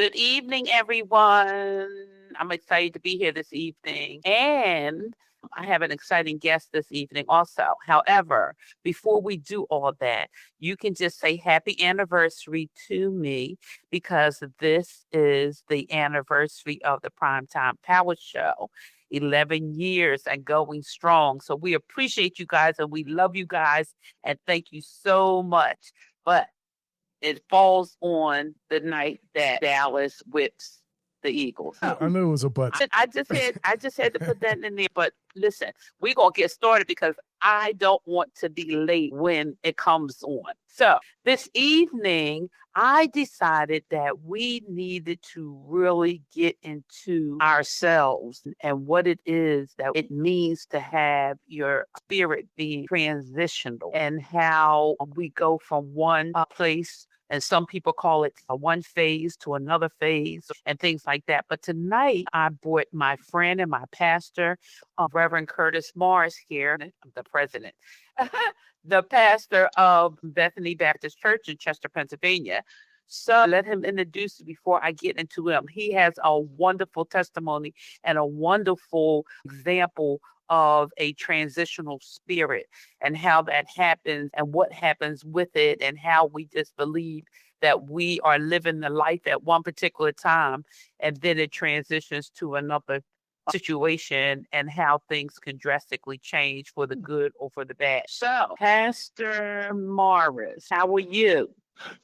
Good evening, everyone. I'm excited to be here this evening. And I have an exciting guest this evening also. However, before we do all that, you can just say happy anniversary to me because this is the anniversary of the Primetime Power Show. 11 years and going strong. So we appreciate you guys and we love you guys and thank you so much. But it falls on the night that Dallas whips the Eagles. I knew it was a but. I just had to put that in there. But listen, we're gonna get started because I don't want to be late when it comes on. So this evening, I decided that we needed to really get into ourselves and what it is that it means to have your spirit being transitional and how we go from one place and some people call it a one phase to another phase and things like that. But tonight I brought my friend and my pastor, Reverend Curtis Morris here, the president, the pastor of Bethany Baptist Church in Chester, Pennsylvania. So let him introduce you before I get into him. He has a wonderful testimony and a wonderful example of a transitional spirit and how that happens and what happens with it and how we just believe that we are living the life at one particular time and then it transitions to another situation and how things can drastically change for the good or for the bad. So, Pastor Morris, how are you?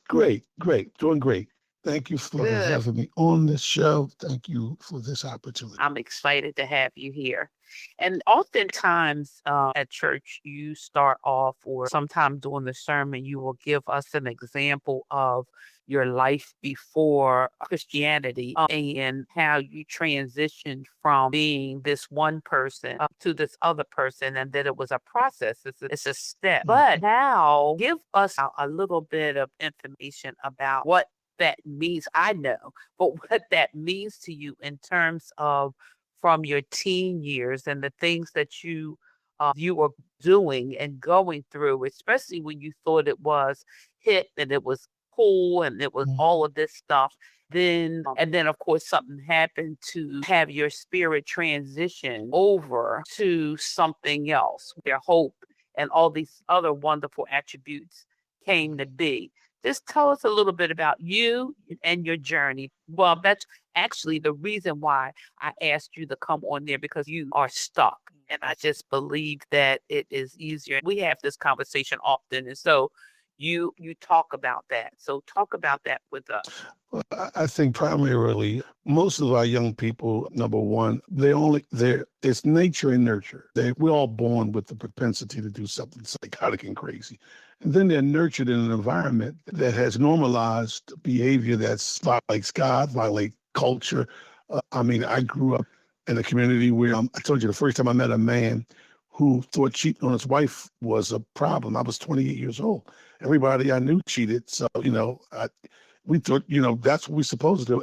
Great, great, doing great. Thank you for Good. having me on this show. Thank you for this opportunity. I'm excited to have you here. And oftentimes at church, you start off, or sometime during the sermon, you will give us an example of your life before Christianity and how you transitioned from being this one person to this other person, and that it was a process, it's a step. But now, give us a little bit of information about what that means. I know, but what that means to you in terms of from your teen years and the things that you were doing and going through, especially when you thought it was hit and it was cool and it was Mm. all of this stuff. Then and then of course something happened to have your spirit transition over to something else, where hope and all these other wonderful attributes came to be. Just tell us a little bit about you and your journey. Well, that's actually the reason why I asked you to come on there because you are stuck. And I just believe that it is easier. We have this conversation often. And so you talk about that. So talk about that with us. Well, I think primarily most of our young people, number one, it's nature and nurture. We're all born with the propensity to do something psychotic and crazy. And then they're nurtured in an environment that has normalized behavior that's violates God, violates culture. I mean, I grew up in a community where I told you the first time I met a man who thought cheating on his wife was a problem. I was 28 years old. Everybody I knew cheated. So, we thought, that's what we're supposed to do.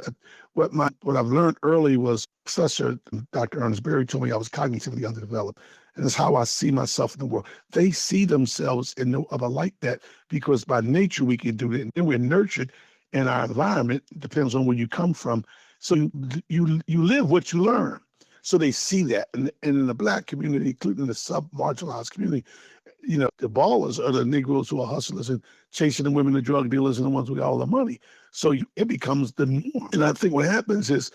What I've learned early was Professor Dr. Ernest Berry told me I was cognitively underdeveloped. And that's how I see myself in the world. They see themselves in no other like that because by nature we can do it. And then we're nurtured in our environment. It depends on where you come from. So you live what you learn. So they see that. And in the Black community, including the sub-marginalized community, the ballers are the Negroes who are hustlers and chasing the women, the drug dealers, and the ones with all the money. So it becomes the norm. And I think what happens is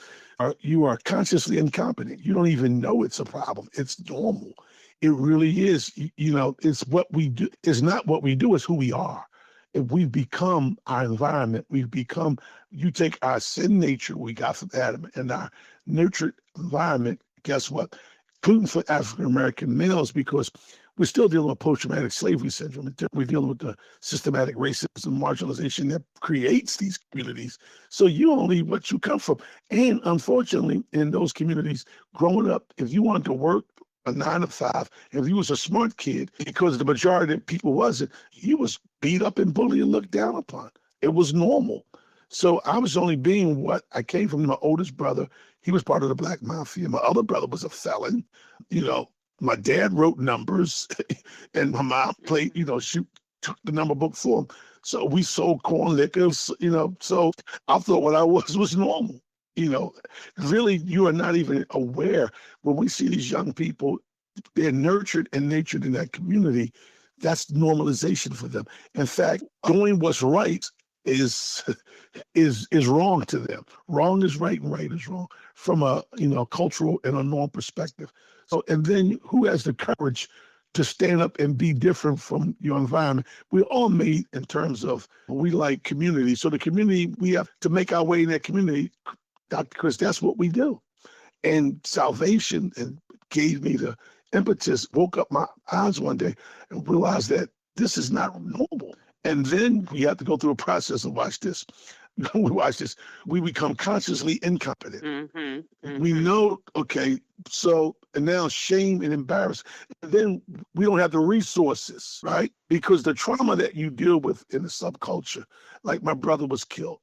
you are consciously incompetent. You don't even know it's a problem. It's normal. It really is. It's what we do. It's not what we do. It's who we are. If we've become our environment, you take our sin nature we got from Adam and our nurtured environment, guess what? Including for African-American males, because we're still dealing with post-traumatic slavery syndrome. We're dealing with the systematic racism, marginalization that creates these communities. So you only what you come from. And unfortunately, in those communities, growing up, if you wanted to work a 9 to 5, if you was a smart kid, because the majority of people wasn't, you was beat up and bullied and looked down upon. It was normal. So I was only being what I came from. My oldest brother, he was part of the Black Mafia. My other brother was a felon. You know, my dad wrote numbers and my mom played, shoot took the number book for them. So we sold corn liquors, so I thought what I was normal. Really, you are not even aware when we see these young people, they're nurtured and natured in that community. That's normalization for them. In fact, doing what's right is is wrong to them. Wrong is right and right is wrong from a cultural and a norm perspective. So, and then who has the courage to stand up and be different from your environment? We're all made in terms of we like community. So the community, we have to make our way in that community, Dr. Chris. That's what we do. And salvation and gave me the impetus, woke up my eyes one day and realized that this is not normal. And then we have to go through a process of watch this. We watch this. We become consciously incompetent. We know, okay, so, and now shame and embarrassment. And then we don't have the resources, right? Because the trauma that you deal with in the subculture, like my brother was killed.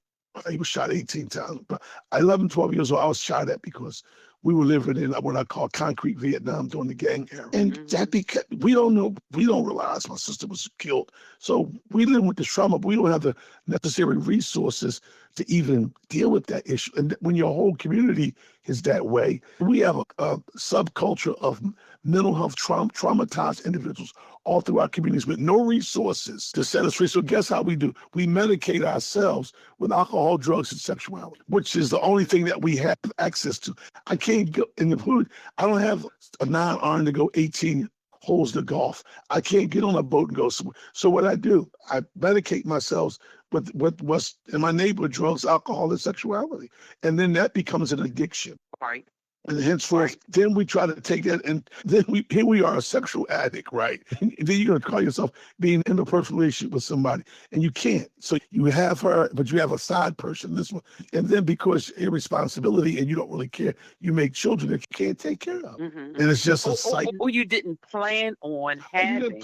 He was shot 18 times. But 11, 12 years old, I was shot at because we were living in what I call concrete Vietnam during the gang era. And that we don't know, we don't realize my sister was killed. So we live with this trauma, but we don't have the necessary resources to even deal with that issue. And when your whole community is that way, we have a subculture of mental health traumatized individuals all through our communities with no resources to set us free. So guess how we do? We medicate ourselves with alcohol, drugs, and sexuality, which is the only thing that we have access to. I can't go in the hood. I don't have a 9-iron to go 18 holes to golf. I can't get on a boat and go somewhere. So what I do, I medicate myself with what's in my neighborhood: drugs, alcohol, and sexuality. And then that becomes an addiction. Right. And henceforth, then we try to take that, and then here we are, a sexual addict, right? And then you're going to call yourself being in a personal relationship with somebody, and you can't. So you have her, but you have a side person, this one. And then because irresponsibility and you don't really care, you make children that you can't take care of. And it's just a cycle. Or you didn't plan on having.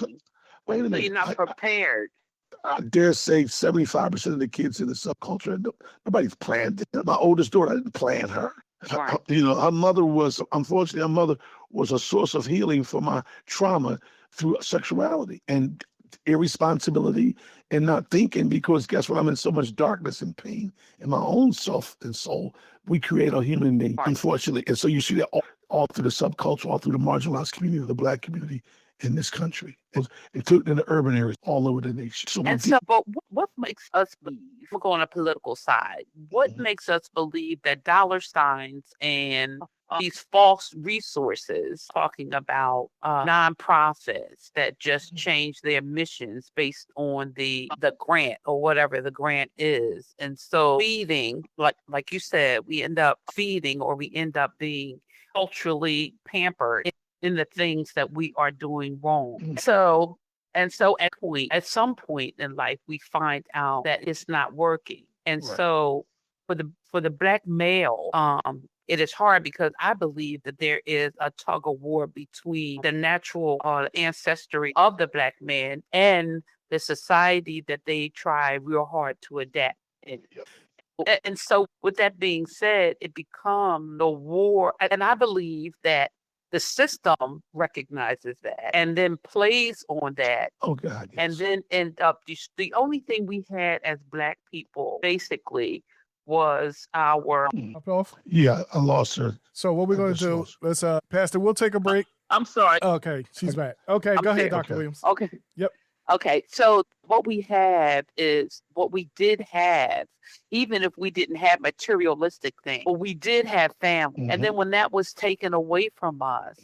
Wait a minute. So you're not prepared. I dare say 75% of the kids in the subculture, nobody's planned it. My oldest daughter, I didn't plan her. Right. Her mother was, unfortunately, her mother was a source of healing for my trauma through sexuality and irresponsibility and not thinking, because guess what? I'm in so much darkness and pain in my own self and soul. We create a human being, unfortunately. And so you see that all through the subculture, all through the marginalized community, the Black community in this country, including in the urban areas all over the nation. But what makes us believe, we'll go on a political side, what makes us believe that dollar signs and these false resources, talking about nonprofits that just change their missions based on the grant or whatever the grant is, and so feeding, like you said, we end up feeding, or we end up being culturally pampered in the things that we are doing wrong. So at some point in life, we find out that it's not working. And so for the Black male, it is hard, because I believe that there is a tug of war between the natural ancestry of the Black man and the society that they try real hard to adapt. And so with that being said, it becomes the war. And I believe that the system recognizes that and then plays on that. Oh, God, yes. And then end up, the only thing we had as Black people basically was our. Up off? Yeah, I lost her. So what we're going to do, let's, Pastor, we'll take a break. I'm sorry. Okay, she's back. Okay, go ahead, Dr. Williams. Okay. Yep. Okay, so what we have is what we did have, even if we didn't have materialistic things, but we did have family. And then when that was taken away from us,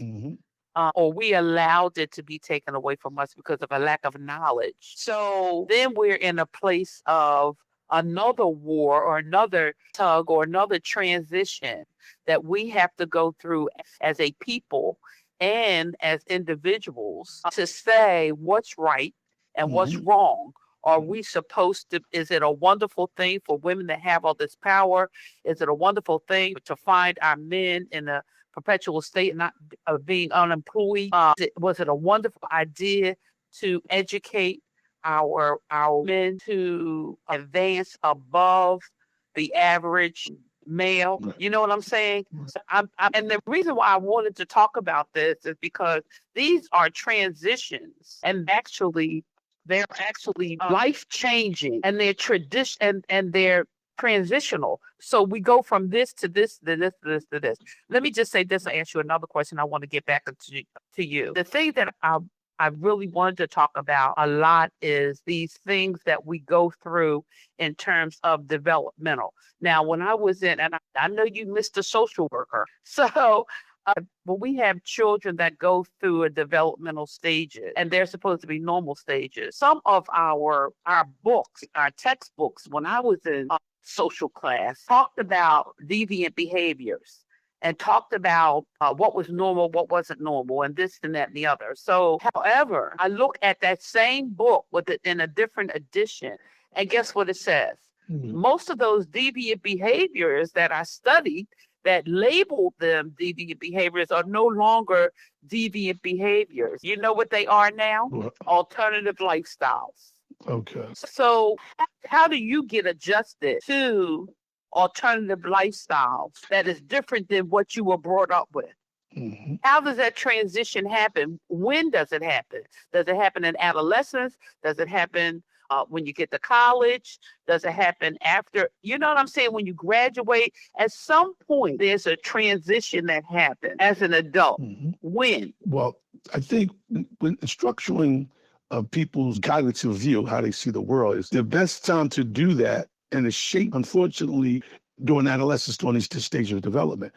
or we allowed it to be taken away from us because of a lack of knowledge, so then we're in a place of another war or another tug or another transition that we have to go through as a people and as individuals to say what's right and what's wrong. Are we supposed to, is it a wonderful thing for women to have all this power? Is it a wonderful thing to find our men in a perpetual state not of being unemployed? Was it a wonderful idea to educate our men to advance above the average male? You know what I'm saying? So and the reason why I wanted to talk about this is because these are transitions, and actually they're actually life changing, and they're tradition and they're transitional. So we go from this to this to this to this to this. Let me just say this. I ask you another question. I want to get back to you. The thing that I really wanted to talk about a lot is these things that we go through in terms of developmental. Now, when I was in, and I know you missed a social worker, so when we have children that go through a developmental stages, and they're supposed to be normal stages, some of our books, our textbooks, when I was in social class, talked about deviant behaviors and talked about what was normal, what wasn't normal, and this and that and the other. So, however, I look at that same book with it in a different edition, and guess what it says? Most of those deviant behaviors that I studied that labeled them deviant behaviors are no longer deviant behaviors. You know what they are now? What? Alternative lifestyles. Okay. So how do you get adjusted to alternative lifestyles that is different than what you were brought up with? Mm-hmm. How does that transition happen? When does it happen? Does it happen in adolescence? Does it happen when you get to college? Does it happen after? You know what I'm saying? When you graduate, at some point, there's a transition that happens as an adult. Mm-hmm. When? Well, I think when structuring people's cognitive view, how they see the world, is the best time to do that, and is shaped, unfortunately, during adolescence, during this stage of development,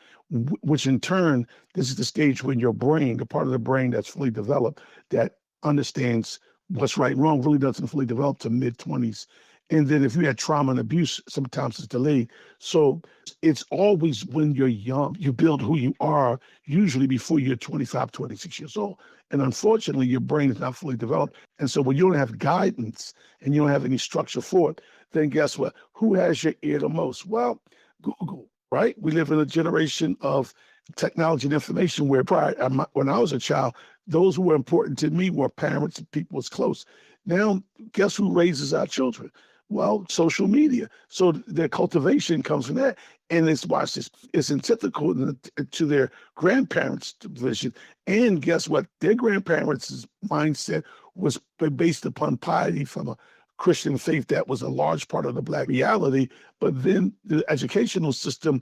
which in turn, this is the stage when your brain, the part of the brain that's fully developed, that understands what's right and wrong, really doesn't fully develop to mid-20s. And then if you had trauma and abuse, sometimes it's delayed. So it's always when you're young, you build who you are, usually before you're 25, 26 years old. And unfortunately, your brain is not fully developed. And so when you don't have guidance and you don't have any structure for it, then guess what? Who has your ear the most? Well, Google, right? We live in a generation of technology and information where when I was a child, those who were important to me were parents and people was close. Now, guess who raises our children? Well, social media. So their cultivation comes from that. And watch this, it's antithetical to their grandparents' vision. And guess what? Their grandparents' mindset was based upon piety from a Christian faith that was a large part of the Black reality. But then the educational system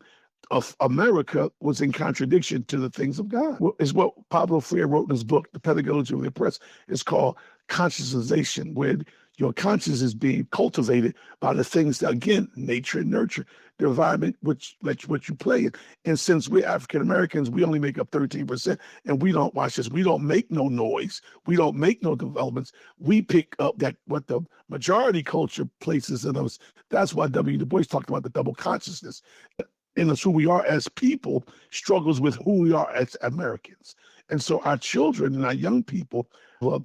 of America was in contradiction to the things of God. Is what Pablo Freire wrote in his book, The Pedagogy of the Oppressed. It's called consciousization, where your conscience is being cultivated by the things that, again, nature and nurture, the environment which you play in. And since we're African Americans, we only make up 13%, and we don't, watch this, we don't make no noise, we don't make no developments. We pick up that what the majority culture places in us. That's why W. Du Bois talked about the double consciousness. And it's who we are as people struggles with who we are as Americans. And so our children and our young people are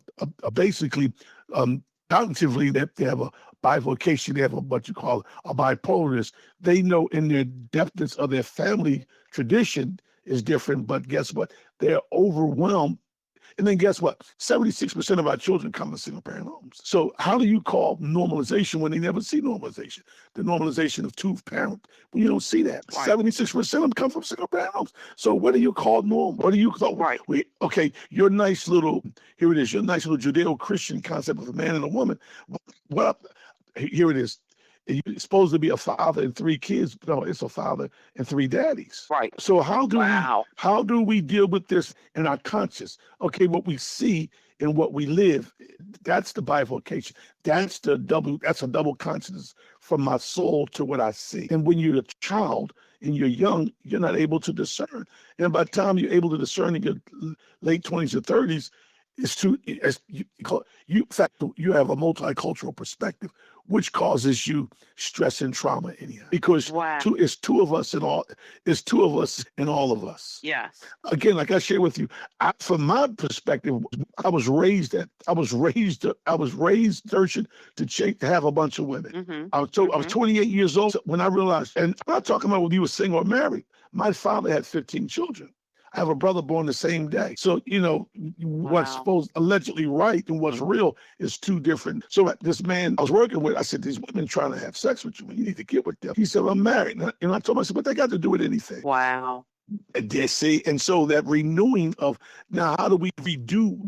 basically cognitively, they have a bivocation, they have what you call a bipolarness. They know in their depthness of their family tradition is different, but guess what? They're overwhelmed. And then guess what? 76% of our children come from single parent homes. So how do you call normalization when they never see normalization? The normalization of two parent, when you don't see that. Right. 76% of them come from single parent homes. So what do you call normal? What do you call, right? Okay, your nice little, here it is, your nice little Judeo-Christian concept of a man and a woman. Here it is. It's supposed to be a father and three kids. No, it's a father and three daddies. Right. So how do we deal with this in our conscious? Okay, what we see and what we live, that's the bivocation. That's a double consciousness from my soul to what I see. And when you're a child and you're young, you're not able to discern. And by the time you're able to discern in your late 20s or 30s, in fact, you have a multicultural perspective, which causes you stress and trauma anyhow. Because it's two of us in all of us. Yes. Again, like I shared with you, from my perspective, I was raised searching to have a bunch of women. Mm-hmm. I was 28 years old when I realized, and I'm not talking about when you were single or married. My father had 15 children. I have a brother born the same day. So, what's supposed allegedly right and what's real is two different. So this man I was working with, I said, these women trying to have sex with you, you need to get with them. He said, I'm married. And I told him, I said, what they got to do with anything? Wow. And so that renewing of, now how do we redo,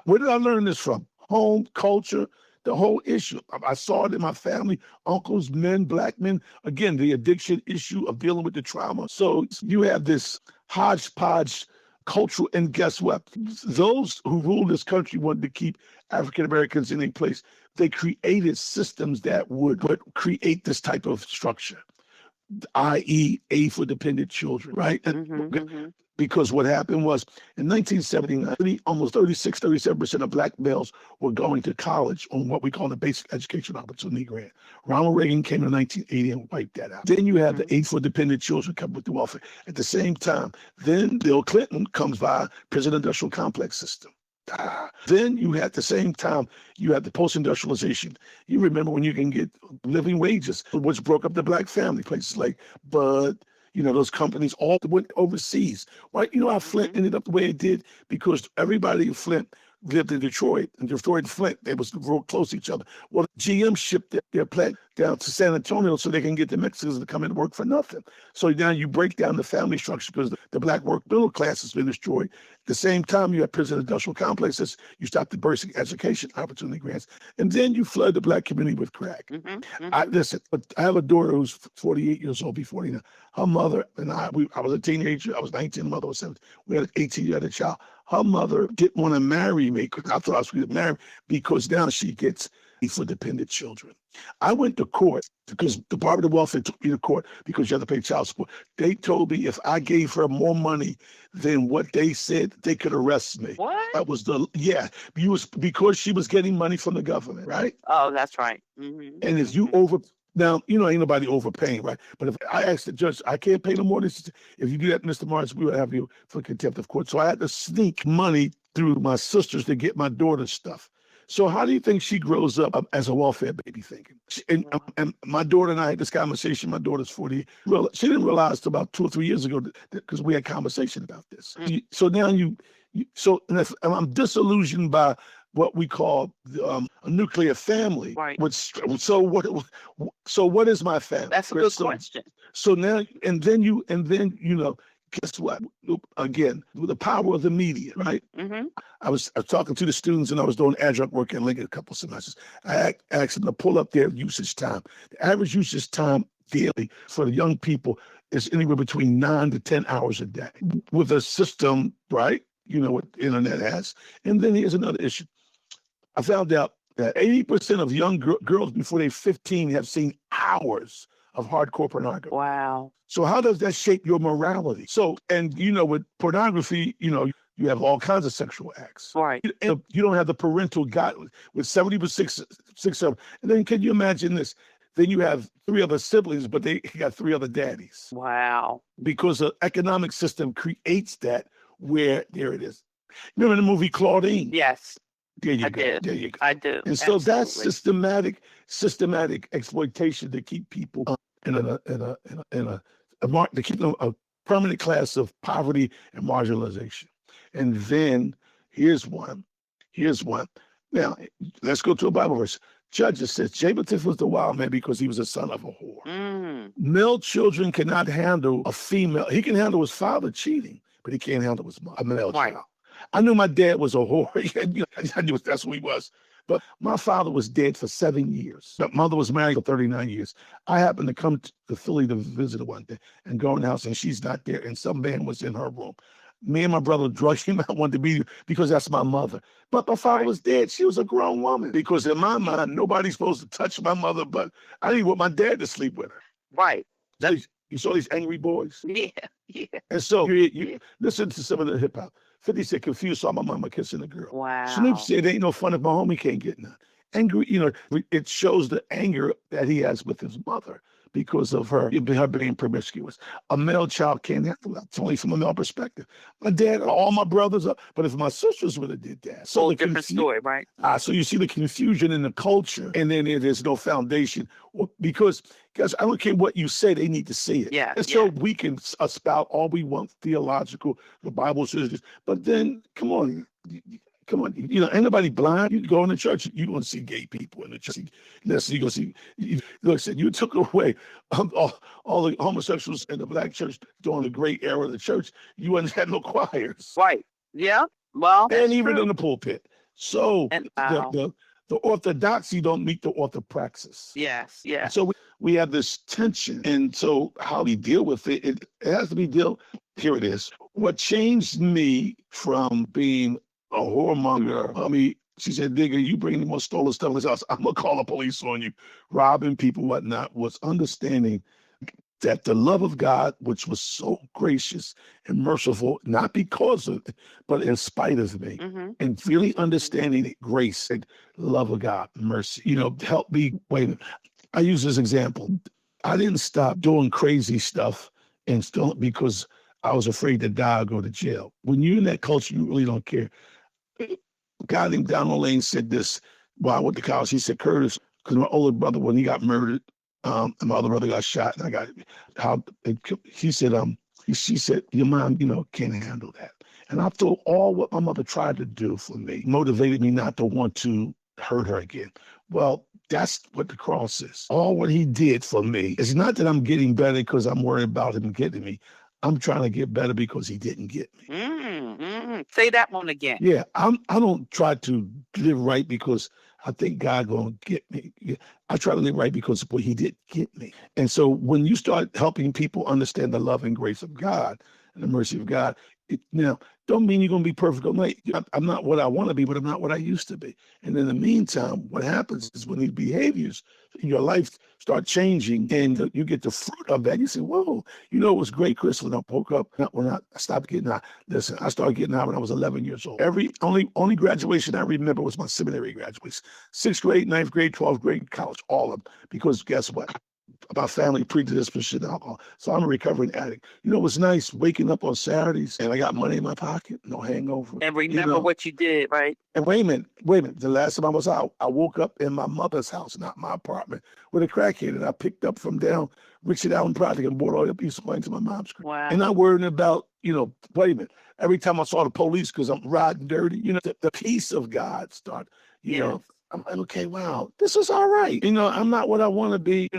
where did I learn this from? home, culture, the whole issue. I saw it in my family, uncles, men, black men. Again, the addiction issue of dealing with the trauma. So you have this hodgepodge cultural, and guess what? Those who rule this country wanted to keep African Americans in a place. They created systems that would create this type of structure, i.e., aid for dependent children, right? Because what happened was in 1979, almost 37% of black males were going to college on what we call the Basic Education Opportunity Grant. Ronald Reagan came in 1980 and wiped that out. Then you have the aid for dependent children coming with the welfare. At the same time, then Bill Clinton comes via prison industrial complex system. Then you at the same time, you had the post-industrialization. You remember when you can get living wages, which broke up the black family, places like Bud, those companies all went overseas. Right? You know how Flint ended up the way it did? Because everybody in Flint lived in Detroit, and Detroit and Flint, they was real close to each other. Well, GM shipped their plant down to San Antonio so they can get the Mexicans to come in and work for nothing. So now you break down the family structure because the black work middle class has been destroyed. At the same time, you have prison industrial complexes. You stop the basic education opportunity grants, and then you flood the black community with crack. Listen, I have a daughter who's 48 years old, be 49. Her mother and I was a teenager. I was 19, her mother was 17. We had an 18-year-old child. Her mother didn't want to marry me because I thought I was going to marry because now she gets for dependent children. I went to court because the Department of Welfare took me to court because you have to pay child support. They told me if I gave her more money than what they said, they could arrest me. What? That was because she was getting money from the government, right? Oh, that's right. And if you now, ain't nobody overpaying, right? But if I asked the judge, I can't pay no more. If you do that, Mr. Morris, we will have you for contempt of court. So I had to sneak money through my sisters to get my daughter's stuff. So how do you think she grows up as a welfare baby thinking? And my daughter and I had this conversation. My daughter's 40. Well, she didn't realize until about 2 or 3 years ago because we had conversation about this. So now I'm disillusioned by what we call a nuclear family. Right. So what is my family? That's a good question. So now, and then guess what? Again, with the power of the media, right? I was talking to the students and I was doing adjunct work in Lincoln a couple of semesters. I asked them to pull up their usage time. The average usage time daily for the young people is anywhere between 9 to 10 hours a day with a system, right? What the internet has. And then here's another issue. I found out that 80% of young girls before they're 15 have seen hours of hardcore pornography. Wow. So how does that shape your morality? So, and with pornography, you have all kinds of sexual acts. Right. And you don't have the parental guidance with 76 of them. And then can you imagine this? Then you have 3 other siblings, but they got 3 other daddies. Wow. Because the economic system creates that where there it is. Remember the movie Claudine? Yes. There you go. There you go. I do. And so that's systematic exploitation to keep people to keep them a permanent class of poverty and marginalization. And then here's one. Now let's go to a Bible verse. Judges says Japheth was the wild man because he was a son of a whore. Male children cannot handle a female. He can handle his father cheating, but he can't handle a male child. I knew my dad was a whore. I knew that's who he was. But my father was dead for 7 years. My mother was married for 39 years. I happened to come to Philly to visit her one day and go in the house, and she's not there, and some man was in her room. Me and my brother drugged him. I wanted to be because that's my mother. But my father was dead. She was a grown woman. Because in my mind, nobody's supposed to touch my mother, but I didn't want my dad to sleep with her. Right. You saw these angry boys? Yeah. And so you listen to some of the hip hop. 50 Cent confused, saw my mama kissing a girl. Wow. Snoop said, "Ain't no fun if my homie can't get none." Angry, it shows the anger that he has with his mother because of her being promiscuous. A male child can't handle that. It's only from a male perspective. My dad, all my brothers, but if my sisters would have did that. So different story, right? So you see the confusion in the culture, and then there's no foundation. Because, guys, I don't care what you say, they need to see it. Yeah. And so we can spout all we want, theological, the Bible says this, but then, come on. Ain't nobody blind. You go in the church, you don't see gay people in the church. Listen, you go see. Listen, you took away all the homosexuals in the black church during the great era of the church. You hadn't had no choirs, right? Yeah. Well, and even in the pulpit. So And the orthodoxy don't meet the orthopraxis. yes, yes. So we have this tension. And so how we deal with it, it has to be here it is. What changed me from being a whoremonger, she said, Digger, you bring any more stolen stuff in this house, I'm going to call the police on you, robbing people, whatnot, was understanding that the love of God, which was so gracious and merciful, not because of it, but in spite of me, and really understanding the grace and love of God, mercy, help me. Wait, I use this example. I didn't stop doing crazy stuff and still because I was afraid to die or go to jail. When you're in that culture, you really don't care. A guy named Donald Lane said this while I went to college. He said, Curtis, because my older brother, when he got murdered, and my other brother got shot, and he said, she said, your mom, can't handle that. And I thought all what my mother tried to do for me motivated me not to want to hurt her again. Well, that's what the cross is. All what he did for me. It's not that I'm getting better because I'm worried about him getting me. I'm trying to get better because he didn't get me. Say that one again. Yeah, I don't try to live right because I think God gonna get me. I try to live right because he did get me. And so when you start helping people understand the love and grace of God and the mercy of God, now don't mean you're gonna be perfect overnight. I'm not what I want to be, but I'm not what I used to be. And in the meantime, what happens is when these behaviors in your life start changing and you get the fruit of that, you say, whoa, it was great, Chris, when I woke up, when I stopped getting out. Listen, I started getting out when I was 11 years old. Only graduation I remember was my seminary graduation. 6th grade, 9th grade, 12th grade, college, all of them. Because guess what? About family predisposition to alcohol. So I'm a recovering addict. It was nice waking up on Saturdays and I got money in my pocket, no hangover. And remember what you did, right? And wait a minute. The last time I was out, I woke up in my mother's house, not my apartment, with a crackhead that I picked up from down Richard Allen Project and brought all the up East Point to my mom's crib. Wow. And not worrying about, wait a minute. Every time I saw the police because I'm riding dirty, the peace of God started, I'm like, okay, wow, this is all right. I'm not what I want to be,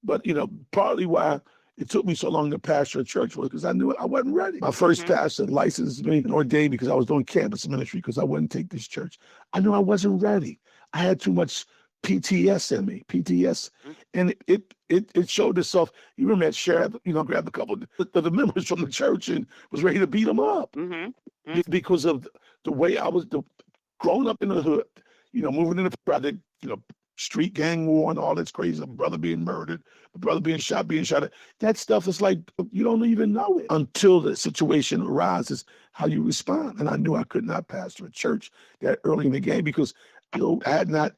but, partly why it took me so long to pastor a church was because I knew I wasn't ready. My first pastor licensed me and ordained because I was doing campus ministry because I wouldn't take this church. I knew I wasn't ready. I had too much PTS in me, and it showed itself. You remember that sheriff, grabbed a couple of the members from the church and was ready to beat them up because of the way I was growing up in the hood, moving in the project, street gang war and all that's crazy. A brother being murdered, a brother being shot. That stuff is like, you don't even know it until the situation arises, how you respond. And I knew I could not pastor a church that early in the game because, I had not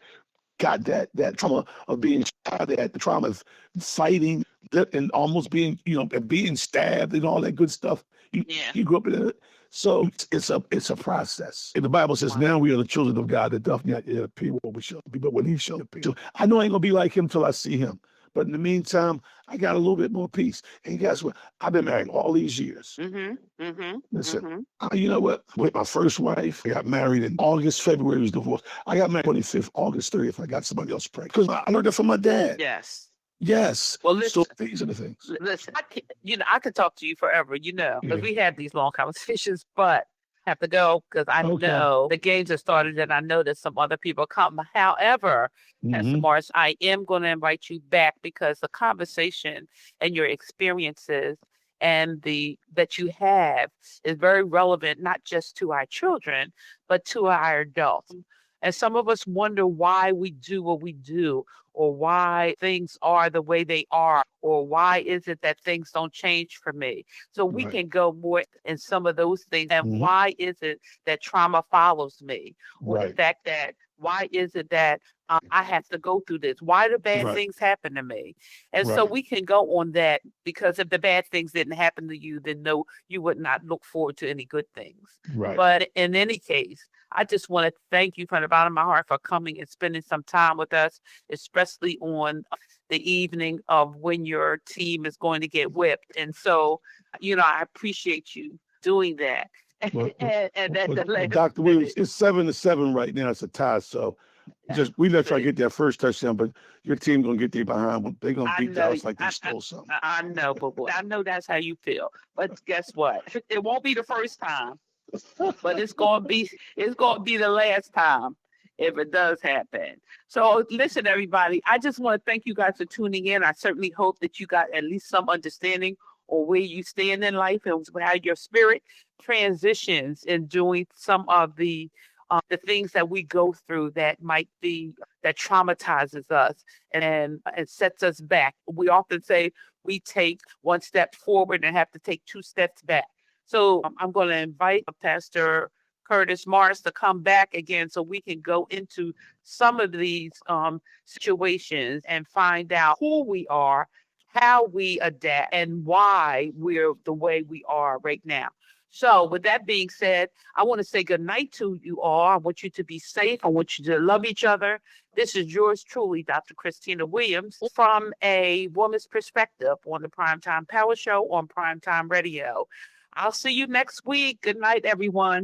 got that trauma of being shot, that the trauma of fighting and almost being, being stabbed and all that good stuff. You grew up in it. So it's a process. And the Bible says, now we are the children of God that doth not yet appear what we shall be, but when he shall appear. So I know I ain't gonna be like him till I see him. But in the meantime, I got a little bit more peace. And guess what? I've been married all these years. Listen, you know what? With my first wife, I got married in August, February was divorced. I got married 25th, August 30th. I got somebody else pregnant. Because I learned that from my dad. Yes. Well, listen, so these are the things. Listen, I could talk to you forever, because we had these long conversations, but I have to go because I know the games have started and I know that some other people come. However, Pastor Morris, I am going to invite you back because the conversation and your experiences and that you have is very relevant, not just to our children, but to our adults. And some of us wonder why we do what we do, or why things are the way they are, or why is it that things don't change for me? So we can go more in some of those things. And why is it that trauma follows me? Or the fact that, why is it that I have to go through this? Why do bad things happen to me? And so we can go on that, because if the bad things didn't happen to you, then no, you would not look forward to any good things. But in any case, I just want to thank you from the bottom of my heart for coming and spending some time with us, especially on the evening of when your team is going to get whipped. And so, I appreciate you doing that. Dr. Williams, it's 7-7 right now. It's a tie. So we let try to get that first touchdown, but your team gonna get there behind. They're gonna beat us like they stole something. I know, but I know that's how you feel. But guess what? It won't be the first time. but it's gonna be the last time if it does happen. So listen, everybody, I just want to thank you guys for tuning in. I certainly hope that you got at least some understanding on where you stand in life and how your spirit transitions in doing some of the things that we go through that might be that traumatizes us and sets us back. We often say we take one step forward and have to take two steps back. So I'm going to invite Pastor Curtis Morris to come back again so we can go into some of these situations and find out who we are, how we adapt, and why we're the way we are right now. So, with that being said, I want to say good night to you all. I want you to be safe. I want you to love each other. This is yours truly, Dr. Christina Williams, from a woman's perspective on the Primetime Power Show on Primetime Radio. I'll see you next week. Good night, everyone.